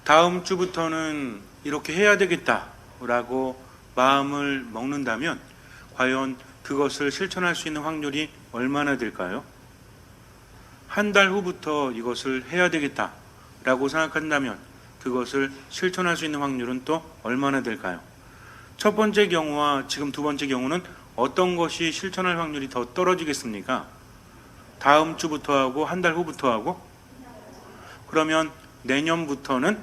다음 주부터는 이렇게 해야 되겠다라고 마음을 먹는다면 과연 그것을 실천할 수 있는 확률이 얼마나 될까요? 한 달 후부터 이것을 해야 되겠다라고 생각한다면 그것을 실천할 수 있는 확률은 또 얼마나 될까요? 첫 번째 경우와 지금 두 번째 경우는 어떤 것이 실천할 확률이 더 떨어지겠습니까? 다음 주부터 하고 한 달 후부터 하고? 그러면 내년부터는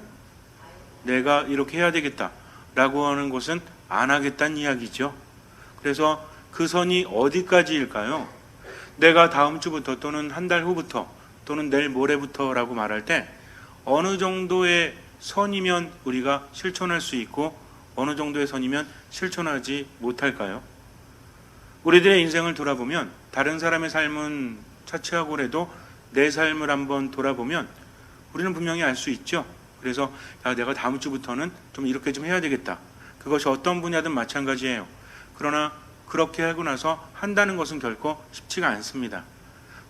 내가 이렇게 해야 되겠다라고 하는 것은 안 하겠다는 이야기죠. 그래서 그 선이 어디까지일까요? 내가 다음 주부터 또는 한 달 후부터 또는 내일 모레부터라고 말할 때 어느 정도의 선이면 우리가 실천할 수 있고 어느 정도의 선이면 실천하지 못할까요? 우리들의 인생을 돌아보면 다른 사람의 삶은 차치하고라도 내 삶을 한번 돌아보면 우리는 분명히 알 수 있죠. 그래서 내가 다음 주부터는 좀 이렇게 좀 해야 되겠다. 그것이 어떤 분야든 마찬가지예요. 그러나 그렇게 하고 나서 한다는 것은 결코 쉽지가 않습니다.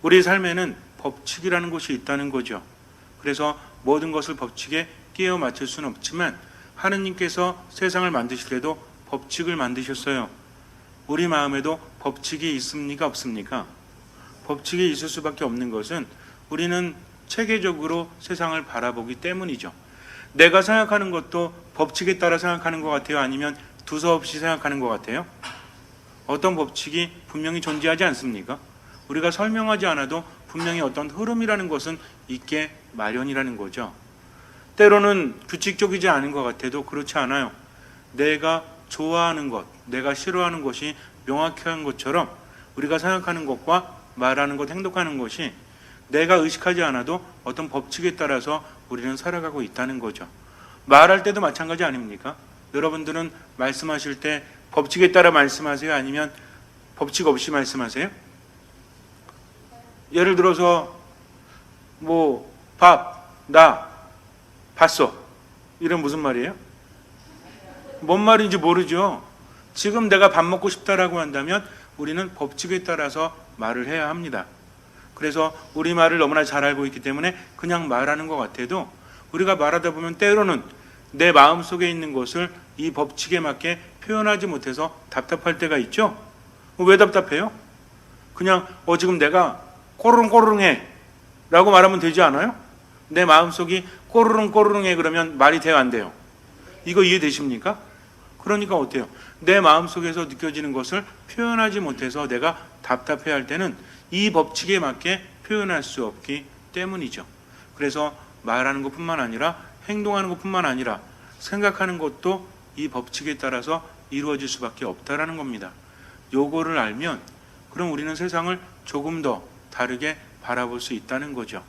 우리 삶에는 법칙이라는 것이 있다는 거죠. 그래서 모든 것을 법칙에 끼워 맞출 수는 없지만 하느님께서 세상을 만드실 때도 법칙을 만드셨어요. 우리 마음에도 법칙이 있습니까? 없습니까? 법칙이 있을 수밖에 없는 것은 우리는 체계적으로 세상을 바라보기 때문이죠. 내가 생각하는 것도 법칙에 따라 생각하는 것 같아요? 아니면 두서없이 생각하는 것 같아요? 어떤 법칙이 분명히 존재하지 않습니까? 우리가 설명하지 않아도 분명히 어떤 흐름이라는 것은 있게 마련이라는 거죠. 때로는 규칙적이지 않은 것 같아도 그렇지 않아요. 내가 좋아하는 것, 내가 싫어하는 것이 명확한 것처럼 우리가 생각하는 것과 말하는 것, 행동하는 것이 내가 의식하지 않아도 어떤 법칙에 따라서 우리는 살아가고 있다는 거죠. 말할 때도 마찬가지 아닙니까? 여러분들은 말씀하실 때 법칙에 따라 말씀하세요? 아니면 법칙 없이 말씀하세요? 예를 들어서 나 봤어. 이런 무슨 말이에요? 뭔 말인지 모르죠. 지금 내가 밥 먹고 싶다라고 한다면 우리는 법칙에 따라서 말을 해야 합니다. 그래서 우리 말을 너무나 잘 알고 있기 때문에 그냥 말하는 것 같아도 우리가 말하다 보면 때로는 내 마음속에 있는 것을 이 법칙에 맞게 표현하지 못해서 답답할 때가 있죠. 왜 답답해요? 그냥 지금 내가 꼬르릉꼬르릉해 라고 말하면 되지 않아요? 내 마음속이 꼬르릉꼬르릉해 그러면 말이 돼요 안 돼요? 이거 이해되십니까? 그러니까 어때요? 내 마음속에서 느껴지는 것을 표현하지 못해서 내가 답답해할 때는 이 법칙에 맞게 표현할 수 없기 때문이죠. 그래서 말하는 것뿐만 아니라 행동하는 것뿐만 아니라 생각하는 것도 이 법칙에 따라서 이루어질 수밖에 없다라는 겁니다. 요거를 알면 그럼 우리는 세상을 조금 더 다르게 바라볼 수 있다는 거죠.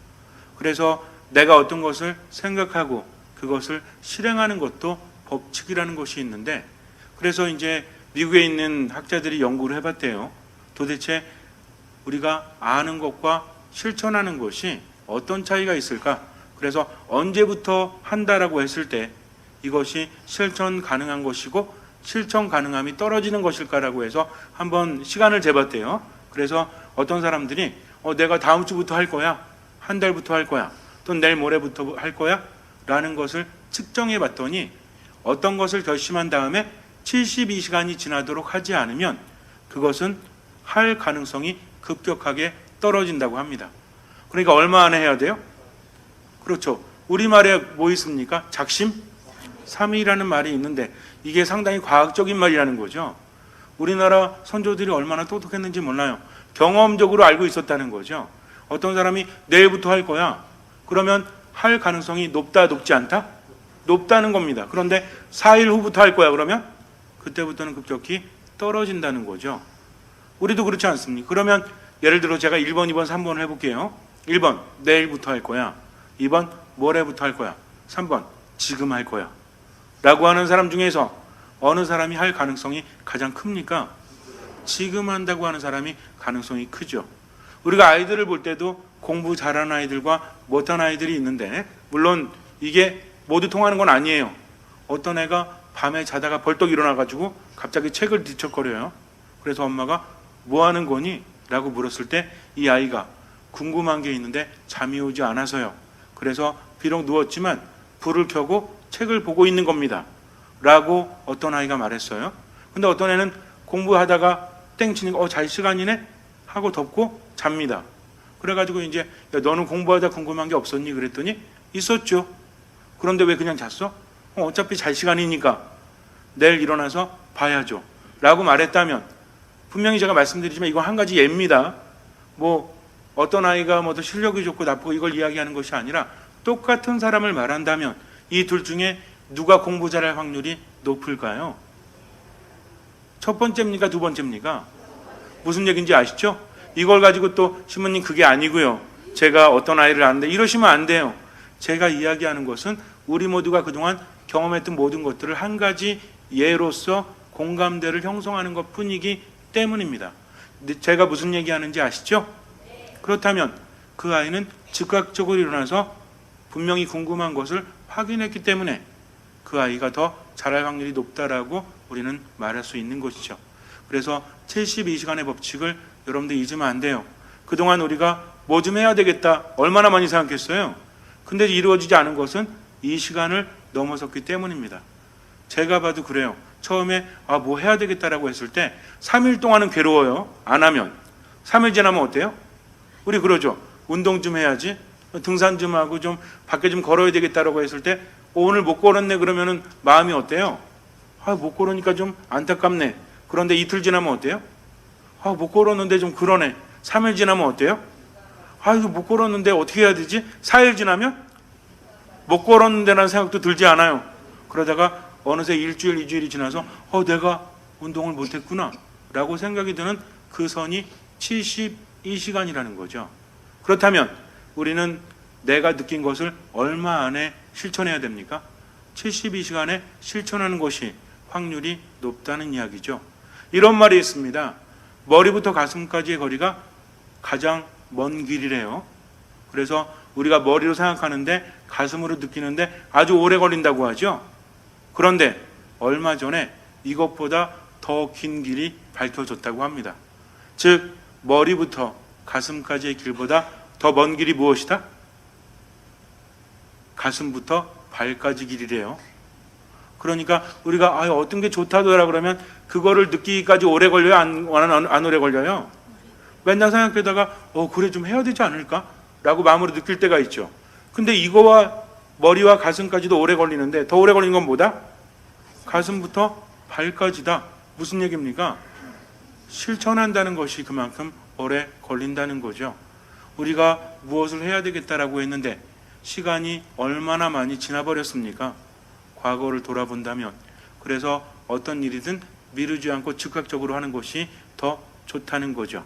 그래서 내가 어떤 것을 생각하고 그것을 실행하는 것도 법칙이라는 것이 있는데 그래서 이제 미국에 있는 학자들이 연구를 해봤대요. 도대체 우리가 아는 것과 실천하는 것이 어떤 차이가 있을까? 그래서 언제부터 한다라고 했을 때 이것이 실천 가능한 것이고 실천 가능함이 떨어지는 것일까라고 해서 한번 시간을 재봤대요. 그래서 어떤 사람들이 내가 다음 주부터 할 거야, 한 달부터 할 거야, 또 내일 모레부터 할 거야 라는 것을 측정해 봤더니 어떤 것을 결심한 다음에 72시간이 지나도록 하지 않으면 그것은 할 가능성이 급격하게 떨어진다고 합니다. 그러니까 얼마 안에 해야 돼요? 그렇죠. 우리말에 뭐 있습니까? 작심? 삼일이라는 말이 있는데 이게 상당히 과학적인 말이라는 거죠. 우리나라 선조들이 얼마나 똑똑했는지 몰라요. 경험적으로 알고 있었다는 거죠. 어떤 사람이 내일부터 할 거야. 그러면 할 가능성이 높다, 높지 않다? 높다는 겁니다. 그런데 4일 후부터 할 거야. 그러면 그때부터는 급격히 떨어진다는 거죠. 우리도 그렇지 않습니까? 그러면 예를 들어 제가 1번, 2번, 3번을 해볼게요. 1번, 내일부터 할 거야. 2번, 모레부터 할 거야. 3번, 지금 할 거야. 라고 하는 사람 중에서 어느 사람이 할 가능성이 가장 큽니까? 지금 한다고 하는 사람이 가능성이 크죠. 우리가 아이들을 볼 때도 공부 잘하는 아이들과 못하는 아이들이 있는데 물론 이게 모두 통하는 건 아니에요. 어떤 애가 밤에 자다가 벌떡 일어나가지고 갑자기 책을 뒤척거려요. 그래서 엄마가 뭐 하는 거니? 라고 물었을 때 이 아이가 궁금한 게 있는데 잠이 오지 않아서요. 그래서 비록 누웠지만 불을 켜고 책을 보고 있는 겁니다. 라고 어떤 아이가 말했어요. 근데 어떤 애는 공부하다가 땡 치니까 잘 시간이네? 하고 덮고 잡니다. 그래가지고 이제 야, 너는 공부하다 궁금한 게 없었니? 그랬더니 있었죠. 그런데 왜 그냥 잤어? 어차피 잘 시간이니까 내일 일어나서 봐야죠. 라고 말했다면 분명히 제가 말씀드리지만 이건 한 가지 예입니다. 뭐 어떤 아이가 뭐 더 실력이 좋고 나쁘고 이걸 이야기하는 것이 아니라 똑같은 사람을 말한다면 이 둘 중에 누가 공부 잘할 확률이 높을까요? 첫 번째입니까? 두 번째입니까? 무슨 얘기인지 아시죠? 이걸 가지고 또 신부님 그게 아니고요. 제가 어떤 아이를 아는데 이러시면 안 돼요. 제가 이야기하는 것은 우리 모두가 그동안 경험했던 모든 것들을 한 가지 예로서 공감대를 형성하는 것 뿐이기 때문입니다. 제가 무슨 얘기하는지 아시죠? 그렇다면 그 아이는 즉각적으로 일어나서 분명히 궁금한 것을 확인했기 때문에 그 아이가 더 잘할 확률이 높다라고 우리는 말할 수 있는 것이죠. 그래서 72시간의 법칙을 여러분들 잊으면 안 돼요. 그동안 우리가 뭐 좀 해야 되겠다 얼마나 많이 생각했어요. 근데 이루어지지 않은 것은 이 시간을 넘어섰기 때문입니다. 제가 봐도 그래요. 처음에 뭐 해야 되겠다라고 했을 때 3일 동안은 괴로워요. 안 하면. 3일 지나면 어때요? 우리 그러죠. 운동 좀 해야지. 등산 좀 하고 좀 밖에 좀 걸어야 되겠다라고 했을 때 오늘 못 걸었네 그러면은 마음이 어때요? 못 걸으니까 좀 안타깝네. 그런데 이틀 지나면 어때요? 못 걸었는데 좀 그러네. 3일 지나면 어때요? 이거 못 걸었는데 어떻게 해야 되지? 4일 지나면 못 걸었는데라는 생각도 들지 않아요. 그러다가 어느새 일주일, 2주일이 지나서 내가 운동을 못했구나 라고 생각이 드는 그 선이 72시간이라는 거죠. 그렇다면 우리는 내가 느낀 것을 얼마 안에 실천해야 됩니까? 72시간에 실천하는 것이 확률이 높다는 이야기죠. 이런 말이 있습니다. 머리부터 가슴까지의 거리가 가장 먼 길이래요. 그래서 우리가 머리로 생각하는데 가슴으로 느끼는데 아주 오래 걸린다고 하죠. 그런데 얼마 전에 이것보다 더 긴 길이 밝혀졌다고 합니다. 즉 머리부터 가슴까지의 길보다 더 먼 길이 무엇이다? 가슴부터 발까지 길이래요. 그러니까 우리가 어떤 게 좋다더라 그러면 그거를 느끼기까지 오래 걸려요? 안 오래 걸려요? 맨날 생각하다가 그래 좀 해야 되지 않을까? 라고 마음으로 느낄 때가 있죠. 근데 이거와 머리와 가슴까지도 오래 걸리는데 더 오래 걸리는 건 뭐다? 가슴부터 발까지다. 무슨 얘기입니까? 실천한다는 것이 그만큼 오래 걸린다는 거죠. 우리가 무엇을 해야 되겠다라고 했는데 시간이 얼마나 많이 지나버렸습니까? 과거를 돌아본다면. 그래서 어떤 일이든 미루지 않고 즉각적으로 하는 것이 더 좋다는 거죠.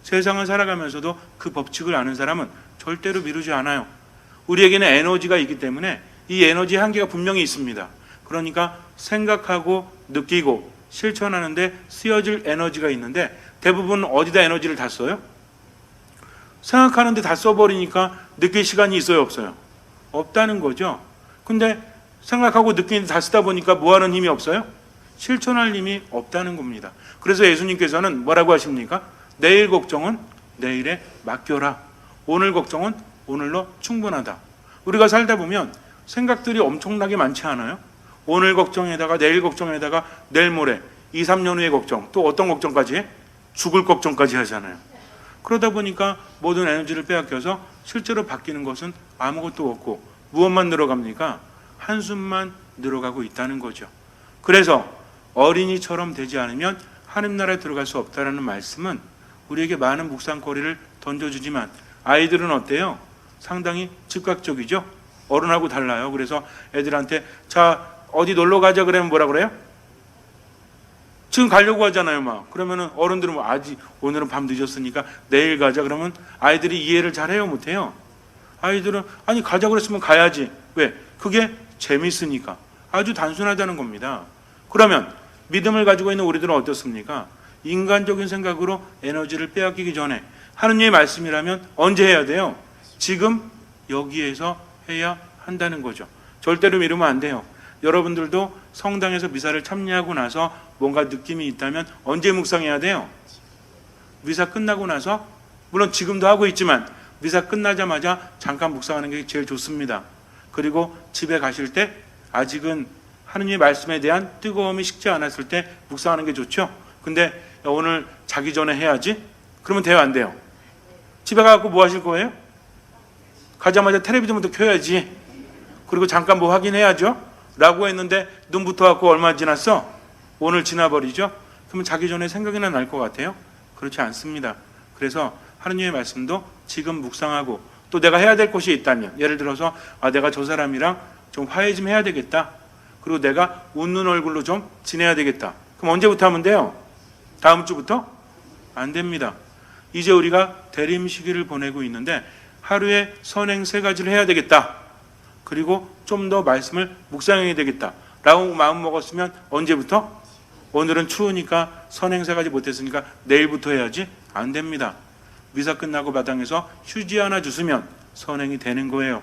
세상을 살아가면서도 그 법칙을 아는 사람은 절대로 미루지 않아요. 우리에게는 에너지가 있기 때문에 이 에너지의 한계가 분명히 있습니다. 그러니까 생각하고 느끼고 실천하는데 쓰여질 에너지가 있는데 대부분 어디다 에너지를 다 써요? 생각하는데 다 써버리니까 느낄 시간이 있어요, 없어요? 없다는 거죠. 근데 생각하고 느끼는데 다 쓰다 보니까 뭐하는 힘이 없어요? 실천할 힘이 없다는 겁니다. 그래서 예수님께서는 뭐라고 하십니까? 내일 걱정은 내일에 맡겨라. 오늘 걱정은 오늘로 충분하다. 우리가 살다 보면 생각들이 엄청나게 많지 않아요? 오늘 걱정에다가 내일 걱정에다가 내일 모레 2, 3년 후의 걱정, 또 어떤 걱정까지 해? 죽을 걱정까지 하잖아요. 그러다 보니까 모든 에너지를 빼앗겨서 실제로 바뀌는 것은 아무것도 없고 무엇만 늘어갑니까? 한숨만 늘어가고 있다는 거죠. 그래서 어린이처럼 되지 않으면 하늘나라에 들어갈 수 없다는 말씀은 우리에게 많은 묵상거리를 던져주지만 아이들은 어때요? 상당히 즉각적이죠. 어른하고 달라요. 그래서 애들한테 자 어디 놀러 가자 그러면 뭐라 그래요? 지금 가려고 하잖아요. 막 그러면은 어른들은 아직 오늘은 밤 늦었으니까 내일 가자 그러면 아이들이 이해를 잘해요, 못해요? 아이들은 아니 가자 그랬으면 가야지. 왜? 그게 재밌으니까. 아주 단순하다는 겁니다. 그러면 믿음을 가지고 있는 우리들은 어떻습니까? 인간적인 생각으로 에너지를 빼앗기기 전에 하느님의 말씀이라면 언제 해야 돼요? 지금 여기에서 해야 한다는 거죠. 절대로 미루면 안 돼요. 여러분들도 성당에서 미사를 참여하고 나서 뭔가 느낌이 있다면 언제 묵상해야 돼요? 미사 끝나고 나서, 물론 지금도 하고 있지만 미사 끝나자마자 잠깐 묵상하는 게 제일 좋습니다. 그리고 집에 가실 때 아직은 하느님의 말씀에 대한 뜨거움이 식지 않았을 때 묵상하는 게 좋죠. 근데 오늘 자기 전에 해야지? 그러면 돼요, 안 돼요? 집에 가서 뭐 하실 거예요? 가자마자 텔레비전부터 켜야지. 그리고 잠깐 뭐 확인해야죠. 라고 했는데 눈 붙어갖고 얼마 지났어? 오늘 지나버리죠. 그러면 자기 전에 생각이나 날 것 같아요? 그렇지 않습니다. 그래서 하느님의 말씀도 지금 묵상하고 또 내가 해야 될 것이 있다면, 예를 들어서 내가 저 사람이랑 좀 화해 좀 해야 되겠다. 그리고 내가 웃는 얼굴로 좀 지내야 되겠다. 그럼 언제부터 하면 돼요? 다음 주부터? 안 됩니다. 이제 우리가 대림 시기를 보내고 있는데 하루에 선행 3가지를 해야 되겠다. 그리고 좀 더 말씀을 묵상해야 되겠다. 라고 마음 먹었으면 언제부터? 오늘은 추우니까 선행 3가지 못했으니까 내일부터 해야지? 안 됩니다. 미사 끝나고 마당에서 휴지 하나 주시면 선행이 되는 거예요.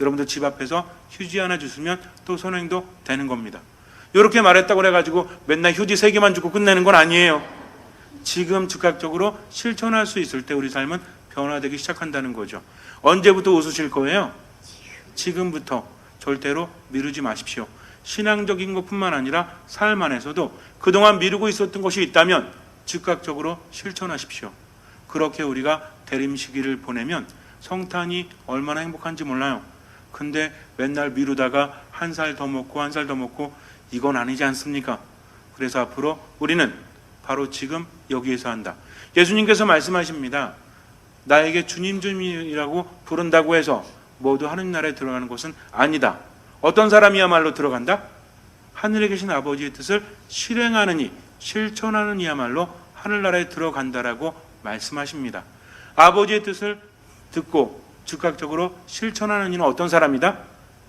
여러분들 집 앞에서 휴지 하나 주시면 또 선행도 되는 겁니다. 이렇게 말했다고 해가지고 맨날 휴지 3개만 주고 끝내는 건 아니에요. 지금 즉각적으로 실천할 수 있을 때 우리 삶은 변화되기 시작한다는 거죠. 언제부터 웃으실 거예요? 지금부터. 절대로 미루지 마십시오. 신앙적인 것뿐만 아니라 삶 안에서도 그동안 미루고 있었던 것이 있다면 즉각적으로 실천하십시오. 그렇게 우리가 대림 시기를 보내면 성탄이 얼마나 행복한지 몰라요. 근데 맨날 미루다가 한 살 더 먹고 한 살 더 먹고 이건 아니지 않습니까? 그래서 앞으로 우리는 바로 지금 여기에서 한다. 예수님께서 말씀하십니다. 나에게 주님 주님이라고 부른다고 해서 모두 하느님 나라에 들어가는 것은 아니다. 어떤 사람이야말로 들어간다? 하늘에 계신 아버지의 뜻을 실행하느니 실천하는 이야말로 하늘나라에 들어간다라고 말씀하십니다. 아버지의 뜻을 듣고 즉각적으로 실천하는 이는 어떤 사람이다?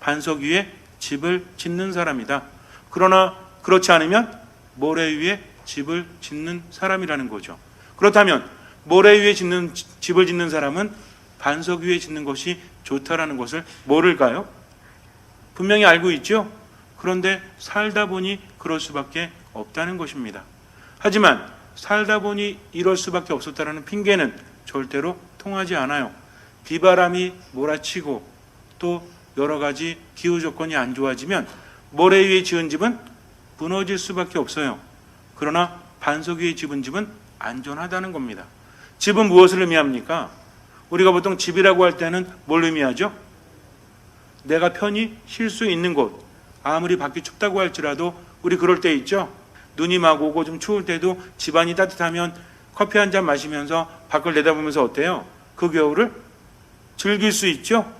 반석 위에 집을 짓는 사람이다. 그러나 그렇지 않으면 모래 위에 집을 짓는 사람이라는 거죠. 그렇다면 모래 위에 집을 짓는 사람은 반석 위에 짓는 것이 좋다라는 것을 모를까요? 분명히 알고 있죠? 그런데 살다 보니 그럴 수밖에 없다는 것입니다. 하지만 살다 보니 이럴 수밖에 없었다는 핑계는 절대로 통하지 않아요. 비바람이 몰아치고 또 여러 가지 기후 조건이 안 좋아지면 모래 위에 지은 집은 무너질 수밖에 없어요. 그러나 반석 위에 지은 집은 안전하다는 겁니다. 집은 무엇을 의미합니까? 우리가 보통 집이라고 할 때는 뭘 의미하죠? 내가 편히 쉴 수 있는 곳. 아무리 밖이 춥다고 할지라도 우리 그럴 때 있죠? 눈이 막 오고 좀 추울 때도 집안이 따뜻하면 커피 한 잔 마시면서 밖을 내다보면서 어때요? 그 겨울을 즐길 수 있죠?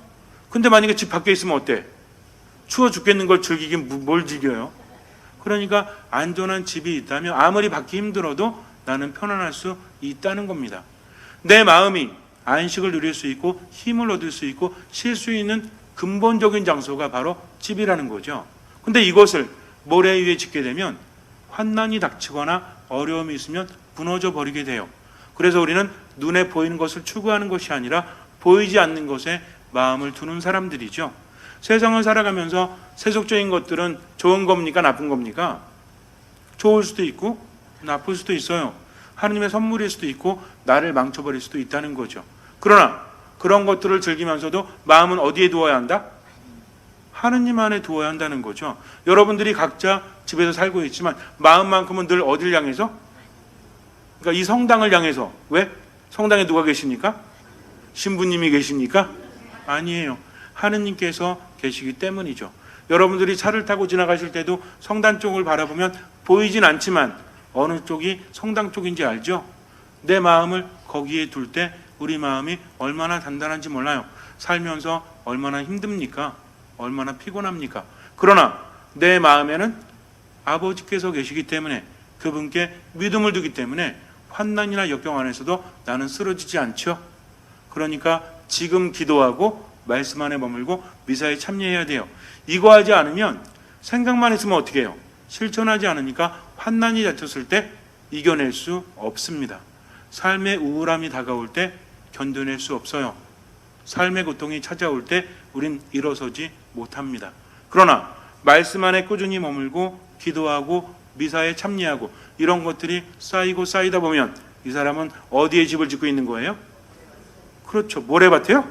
근데 만약에 집 밖에 있으면 어때? 추워 죽겠는 걸 즐기긴 뭘 즐겨요? 그러니까 안전한 집이 있다면 아무리 밖이 힘들어도 나는 편안할 수 있다는 겁니다. 내 마음이 안식을 누릴 수 있고 힘을 얻을 수 있고 쉴 수 있는 근본적인 장소가 바로 집이라는 거죠. 근데 이것을 모래 위에 짓게 되면 환난이 닥치거나 어려움이 있으면 무너져 버리게 돼요. 그래서 우리는 눈에 보이는 것을 추구하는 것이 아니라 보이지 않는 것에 마음을 두는 사람들이죠. 세상을 살아가면서 세속적인 것들은 좋은 겁니까? 나쁜 겁니까? 좋을 수도 있고 나쁠 수도 있어요. 하느님의 선물일 수도 있고 나를 망쳐버릴 수도 있다는 거죠. 그러나 그런 것들을 즐기면서도 마음은 어디에 두어야 한다? 하느님 안에 두어야 한다는 거죠. 여러분들이 각자 집에서 살고 있지만 마음만큼은 늘 어딜 향해서? 그러니까 이 성당을 향해서. 왜? 성당에 누가 계십니까? 신부님이 계십니까? 아니에요. 하느님께서 계시기 때문이죠. 여러분들이 차를 타고 지나가실 때도 성당 쪽을 바라보면 보이진 않지만 어느 쪽이 성당 쪽인지 알죠? 내 마음을 거기에 둘 때 우리 마음이 얼마나 단단한지 몰라요. 살면서 얼마나 힘듭니까? 얼마나 피곤합니까? 그러나 내 마음에는 아버지께서 계시기 때문에 그분께 믿음을 두기 때문에 환난이나 역경 안에서도 나는 쓰러지지 않죠. 그러니까 지금 기도하고 말씀 안에 머물고 미사에 참여해야 돼요. 이거 하지 않으면 생각만 했으면 어떻게 해요? 실천하지 않으니까 환난이 닥쳤을 때 이겨낼 수 없습니다. 삶의 우울함이 다가올 때 견뎌낼 수 없어요. 삶의 고통이 찾아올 때 우린 일어서지 못합니다. 그러나 말씀 안에 꾸준히 머물고 기도하고 미사에 참여하고 이런 것들이 쌓이고 쌓이다 보면 이 사람은 어디에 집을 짓고 있는 거예요? 그렇죠. 모래밭에요?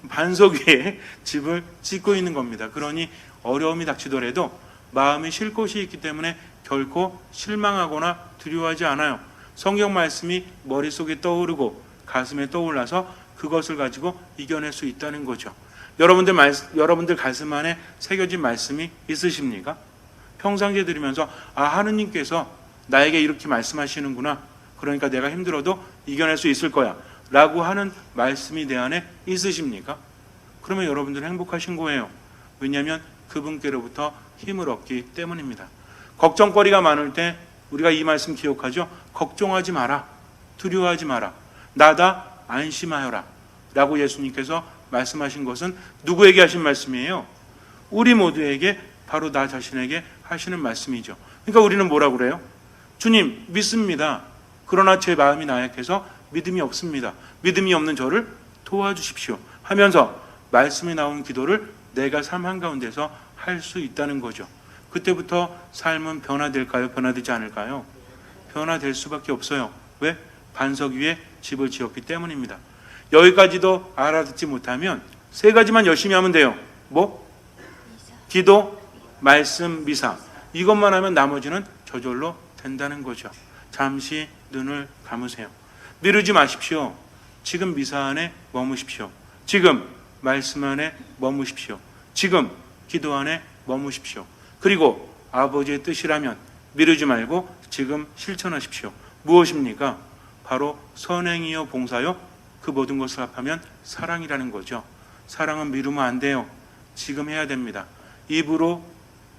반석 위에 집을 짓고 있는 겁니다. 그러니 어려움이 닥치더라도 마음에 쉴 곳이 있기 때문에 결코 실망하거나 두려워하지 않아요. 성경 말씀이 머릿속에 떠오르고 가슴에 떠올라서 그것을 가지고 이겨낼 수 있다는 거죠. 여러분들 가슴 안에 새겨진 말씀이 있으십니까? 평상시에 들으면서 하느님께서 나에게 이렇게 말씀하시는구나. 그러니까 내가 힘들어도 이겨낼 수 있을 거야 라고 하는 말씀이 내 안에 있으십니까? 그러면 여러분들은 행복하신 거예요. 왜냐하면 그분께로부터 힘을 얻기 때문입니다. 걱정거리가 많을 때 우리가 이 말씀 기억하죠. 걱정하지 마라. 두려워하지 마라. 나다 안심하여라 라고 예수님께서 말씀하신 것은 누구에게 하신 말씀이에요? 우리 모두에게, 바로 나 자신에게 하시는 말씀이죠. 그러니까 우리는 뭐라고 그래요? 주님 믿습니다. 그러나 제 마음이 나약해서 믿음이 없습니다. 믿음이 없는 저를 도와주십시오 하면서 말씀이 나온 기도를 내가 삶 한가운데서 할 수 있다는 거죠. 그때부터 삶은 변화될까요? 변화되지 않을까요? 변화될 수밖에 없어요. 왜? 반석 위에 집을 지었기 때문입니다. 여기까지도 알아듣지 못하면 세 가지만 열심히 하면 돼요. 뭐? 기도, 말씀, 미사. 이것만 하면 나머지는 저절로 된다는 거죠. 잠시 눈을 감으세요. 미루지 마십시오. 지금 미사 안에 머무십시오. 지금 말씀 안에 머무십시오. 지금 기도 안에 머무십시오. 그리고 아버지의 뜻이라면 미루지 말고 지금 실천하십시오. 무엇입니까? 바로 선행이요 봉사요, 그 모든 것을 합하면 사랑이라는 거죠. 사랑은 미루면 안 돼요. 지금 해야 됩니다. 입으로,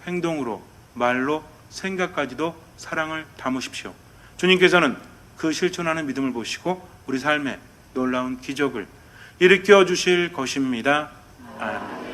행동으로, 말로, 생각까지도 사랑을 담으십시오. 주님께서는 그 실천하는 믿음을 보시고 우리 삶에 놀라운 기적을 일으켜 주실 것입니다. 아멘.